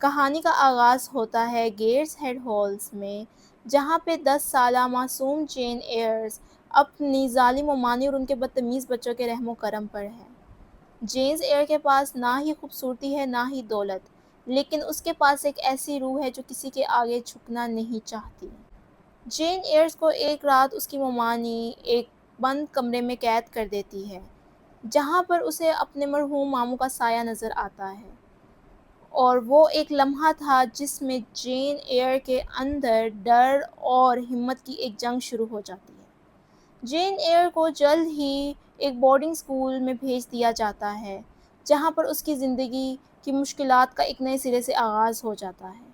کہانی کا آغاز ہوتا ہے گیٹس ہیڈ ہالز میں، جہاں پہ 10 سالہ معصوم جین ایئرز اپنی ظالم و مانی اور ان کے بدتمیز بچوں کے رحم و کرم پر ہے۔ جیمز ایئر کے پاس نہ ہی خوبصورتی ہے نہ ہی دولت، لیکن اس کے پاس ایک ایسی روح ہے جو کسی کے آگے جھکنا نہیں چاہتی۔ جین ایئرز کو ایک رات اس کی ممانی ایک بند کمرے میں قید کر دیتی ہے، جہاں پر اسے اپنے مرحوم ماموں کا سایہ نظر آتا ہے، اور وہ ایک لمحہ تھا جس میں جین ایئر کے اندر ڈر اور ہمت کی ایک جنگ شروع ہو جاتی ہے۔ جین ایئر کو جلد ہی ایک بورڈنگ اسکول میں بھیج دیا جاتا ہے، جہاں پر اس کی زندگی کی مشکلات کا ایک نئے سرے سے آغاز ہو جاتا ہے۔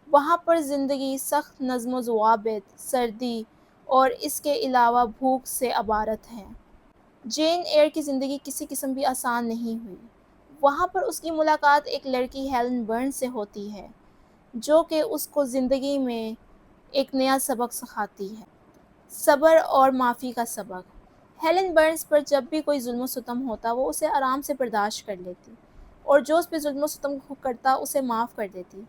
وہاں پر زندگی سخت نظم و ضوابط، سردی اور اس کے علاوہ بھوک سے عبارت ہے۔ جین ایئر کی زندگی کسی قسم بھی آسان نہیں ہوئی۔ وہاں پر اس کی ملاقات ایک لڑکی ہیلن برنز سے ہوتی ہے، جو کہ اس کو زندگی میں ایک نیا سبق سکھاتی ہے، صبر اور معافی کا سبق۔ ہیلن برنز پر جب بھی کوئی ظلم و ستم ہوتا وہ اسے آرام سے برداشت کر لیتی، اور جو اس پہ ظلم و ستم کرتا اسے معاف کر دیتی۔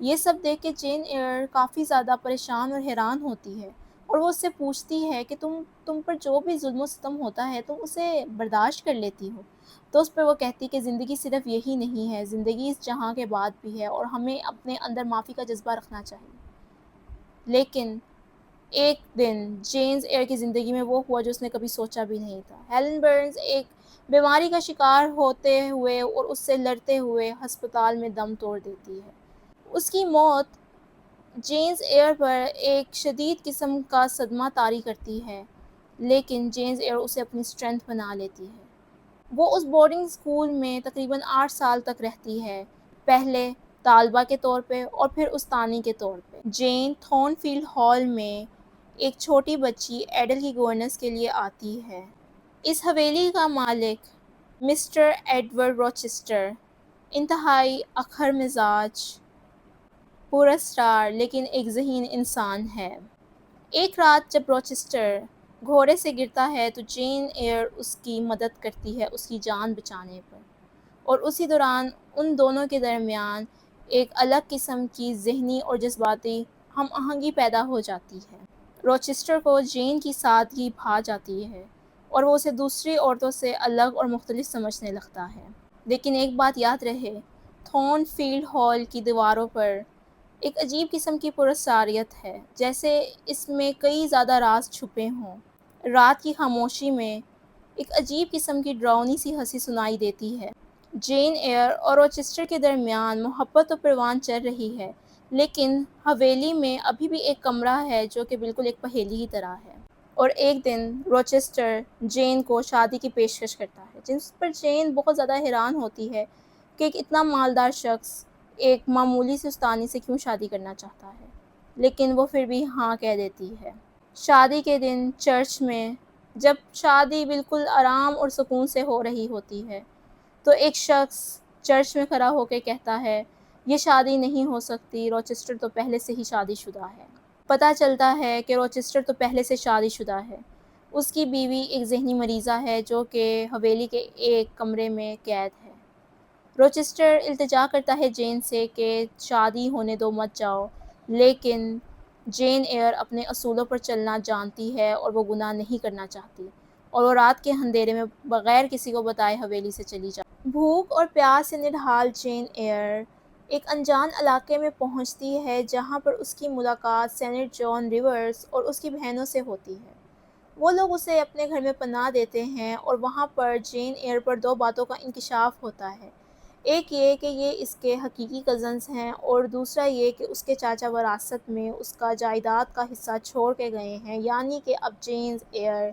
یہ سب دیکھ کے جین ایئر کافی زیادہ پریشان اور حیران ہوتی ہے، اور وہ اس سے پوچھتی ہے کہ تم پر جو بھی ظلم و ستم ہوتا ہے تم اسے برداشت کر لیتی ہو۔ تو اس پر وہ کہتی کہ زندگی صرف یہی نہیں ہے، زندگی اس جہاں کے بعد بھی ہے، اور ہمیں اپنے اندر معافی کا جذبہ رکھنا چاہیے۔ لیکن ایک دن جیمز ایئر کی زندگی میں وہ ہوا جو اس نے کبھی سوچا بھی نہیں تھا۔ ہیلن برنز ایک بیماری کا شکار ہوتے ہوئے اور اس سے لڑتے ہوئے ہسپتال میں دم توڑ دیتی ہے۔ اس کی موت جیمز ایئر پر ایک شدید قسم کا صدمہ طاری کرتی ہے، لیکن جیمز ایئر اسے اپنی اسٹرینتھ بنا لیتی ہے۔ وہ اس بورڈنگ اسکول میں تقریباً 8 سال تک رہتی ہے، پہلے طالبہ کے طور پہ اور پھر استانی کے طور پہ۔ جین تھورن فیلڈ ہال میں ایک چھوٹی بچی ایڈل کی گورننس کے لیے آتی ہے۔ اس حویلی کا مالک مسٹر ایڈورڈ روچسٹر انتہائی اکھر مزاج، پراسرار لیکن ایک ذہین انسان ہے۔ ایک رات جب روچسٹر گھوڑے سے گرتا ہے تو جین ایئر اس کی مدد کرتی ہے اس کی جان بچانے پر، اور اسی دوران ان دونوں کے درمیان ایک الگ قسم کی ذہنی اور جذباتی ہم آہنگی پیدا ہو جاتی ہے۔ روچسٹر کو جین کی سادگی بھا جاتی ہے، اور وہ اسے دوسری عورتوں سے الگ اور مختلف سمجھنے لگتا ہے۔ لیکن ایک بات یاد رہے، تھورن فیلڈ ہال کی دیواروں پر ایک عجیب قسم کی پراسراریت ہے، جیسے اس میں کئی زیادہ راز چھپے ہوں۔ رات کی خاموشی میں ایک عجیب قسم کی ڈراؤنی سی ہنسی سنائی دیتی ہے۔ جین ایئر اور روچسٹر کے درمیان محبت و پروان چل رہی ہے، لیکن حویلی میں ابھی بھی ایک کمرہ ہے جو کہ بالکل ایک پہیلی کی طرح ہے۔ اور ایک دن روچسٹر جین کو شادی کی پیشکش کرتا ہے، جس پر جین بہت زیادہ حیران ہوتی ہے کہ ایک اتنا مالدار شخص ایک معمولی سی استانی سے کیوں شادی کرنا چاہتا ہے، لیکن وہ پھر بھی ہاں کہہ دیتی ہے۔ شادی کے دن چرچ میں جب شادی بالکل آرام اور سکون سے ہو رہی ہوتی ہے تو ایک شخص چرچ میں کھڑا ہو کے کہتا ہے، یہ شادی نہیں ہو سکتی، روچسٹر تو پہلے سے ہی شادی شدہ ہے۔ پتہ چلتا ہے کہ روچسٹر تو پہلے سے شادی شدہ ہے۔ اس کی بیوی ایک ذہنی مریضہ ہے جو کہ حویلی کے ایک کمرے میں قید ہے۔ روچسٹر التجا کرتا ہے جین سے کہ شادی ہونے دو، مت جاؤ، لیکن جین ایئر اپنے اصولوں پر چلنا جانتی ہے اور وہ گناہ نہیں کرنا چاہتی، اور وہ رات کے اندھیرے میں بغیر کسی کو بتائے حویلی سے چلی جاتی۔ بھوک اور پیاس سے نڈھال جین ایئر ایک انجان علاقے میں پہنچتی ہے جہاں پر اس کی ملاقات سینٹ جان ریورز اور اس کی بہنوں سے ہوتی ہے۔ وہ لوگ اسے اپنے گھر میں پناہ دیتے ہیں، اور وہاں پر جین ایئر پر 2 باتوں کا انکشاف ہوتا ہے۔ ایک یہ کہ یہ اس کے حقیقی کزنز ہیں، اور دوسرا یہ کہ اس کے چاچا وراثت میں اس کا جائیداد کا حصہ چھوڑ کے گئے ہیں، یعنی کہ اب جین ایئر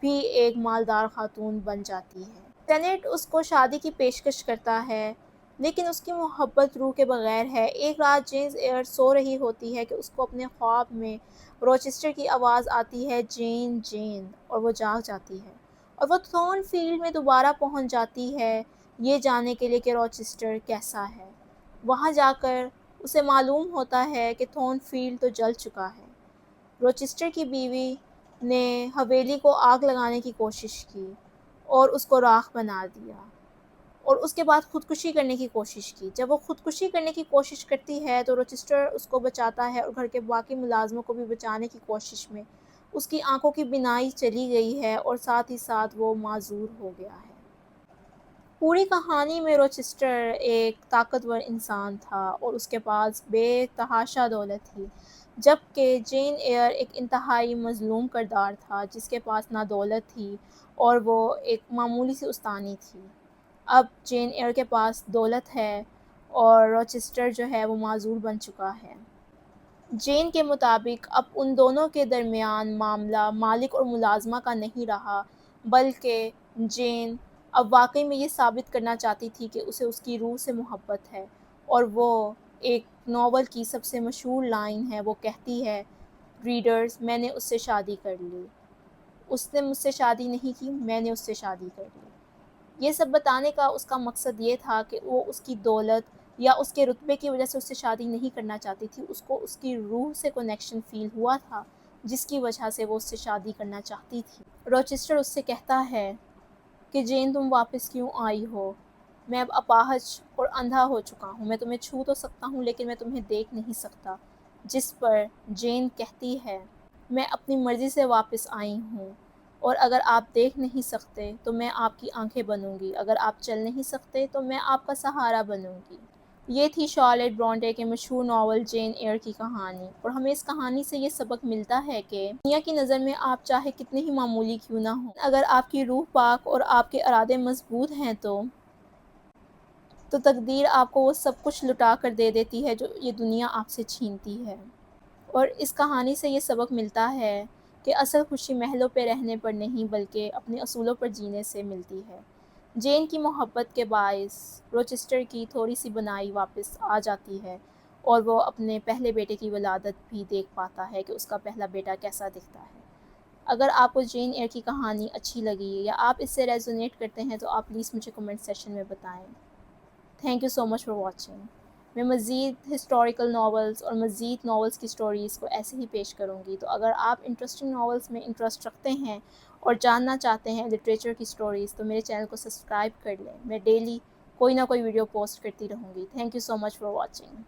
بھی ایک مالدار خاتون بن جاتی ہے۔ سینٹ اس کو شادی کی پیشکش کرتا ہے، لیکن اس کی محبت روح کے بغیر ہے۔ ایک رات جین ایئر سو رہی ہوتی ہے کہ اس کو اپنے خواب میں روچسٹر کی آواز آتی ہے، جین جین، اور وہ جاگ جاتی ہے، اور وہ تھورن فیلڈ میں دوبارہ پہنچ جاتی ہے یہ جاننے کے لیے کہ روچسٹر کیسا ہے۔ وہاں جا کر اسے معلوم ہوتا ہے کہ تھورن فیلڈ تو جل چکا ہے۔ روچسٹر کی بیوی نے حویلی کو آگ لگانے کی کوشش کی اور اس کو راکھ بنا دیا۔ اور اس کے بعد خودکشی کرنے کی کوشش کی۔ جب وہ خودکشی کرنے کی کوشش کرتی ہے تو روچسٹر اس کو بچاتا ہے اور گھر کے باقی ملازموں کو بھی بچانے کی کوشش میں اس کی آنکھوں کی بینائی چلی گئی ہے اور ساتھ ہی ساتھ وہ معذور ہو گیا ہے۔ پوری کہانی میں روچسٹر ایک طاقتور انسان تھا اور اس کے پاس بے تحاشا دولت تھی، جبکہ جین ایئر ایک انتہائی مظلوم کردار تھا جس کے پاس نہ دولت تھی اور وہ ایک معمولی سی استانی تھی۔ اب جین ایئر کے پاس دولت ہے اور روچسٹر جو ہے وہ معذور بن چکا ہے۔ جین کے مطابق اب ان دونوں کے درمیان معاملہ مالک اور ملازمہ کا نہیں رہا، بلکہ جین اب واقعی میں یہ ثابت کرنا چاہتی تھی کہ اسے اس کی روح سے محبت ہے، اور وہ ایک ناول کی سب سے مشہور لائن ہے، وہ کہتی ہے، ریڈرز، میں نے اس سے شادی کر لی۔ اس نے مجھ سے شادی نہیں کی، میں نے اس سے شادی کر لی۔ یہ سب بتانے کا اس کا مقصد یہ تھا کہ وہ اس کی دولت یا اس کے رتبے کی وجہ سے اس سے شادی نہیں کرنا چاہتی تھی، اس کو اس کی روح سے کنیکشن فیل ہوا تھا جس کی وجہ سے وہ اس سے شادی کرنا چاہتی تھی۔ روچسٹر اس سے کہتا ہے کہ جین، تم واپس کیوں آئی ہو؟ میں اب اپاہج اور اندھا ہو چکا ہوں، میں تمہیں چھو تو سکتا ہوں لیکن میں تمہیں دیکھ نہیں سکتا۔ جس پر جین کہتی ہے، میں اپنی مرضی سے واپس آئی ہوں، اور اگر آپ دیکھ نہیں سکتے تو میں آپ کی آنکھیں بنوں گی، اگر آپ چل نہیں سکتے تو میں آپ کا سہارا بنوں گی۔ یہ تھی شارلٹ برونٹے کے مشہور ناول جین ایئر کی کہانی، اور ہمیں اس کہانی سے یہ سبق ملتا ہے کہ دنیا کی نظر میں آپ چاہے کتنے ہی معمولی کیوں نہ ہوں، اگر آپ کی روح پاک اور آپ کے ارادے مضبوط ہیں تو تقدیر آپ کو وہ سب کچھ لٹا کر دے دیتی ہے جو یہ دنیا آپ سے چھینتی ہے۔ اور اس کہانی سے یہ سبق ملتا ہے کہ اصل خوشی محلوں پہ رہنے پر نہیں بلکہ اپنے اصولوں پر جینے سے ملتی ہے۔ جین کی محبت کے باعث روچسٹر کی تھوڑی سی بنائی واپس آ جاتی ہے، اور وہ اپنے پہلے بیٹے کی ولادت بھی دیکھ پاتا ہے کہ اس کا پہلا بیٹا کیسا دکھتا ہے۔ اگر آپ کو جین ایئر کی کہانی اچھی لگی یا آپ اس سے ریزونیٹ کرتے ہیں تو آپ پلیز مجھے کمنٹ سیکشن میں بتائیں۔ Thank you so much for watching. میں مزید ہسٹوریکل ناولز اور مزید ناولز کی سٹوریز کو ایسے ہی پیش کروں گی، تو اگر آپ انٹرسٹنگ ناولز میں انٹرسٹ رکھتے ہیں اور جاننا چاہتے ہیں لٹریچر کی سٹوریز، تو میرے چینل کو سبسکرائب کر لیں۔ میں ڈیلی کوئی نہ کوئی ویڈیو پوسٹ کرتی رہوں گی۔ Thank you so much for watching.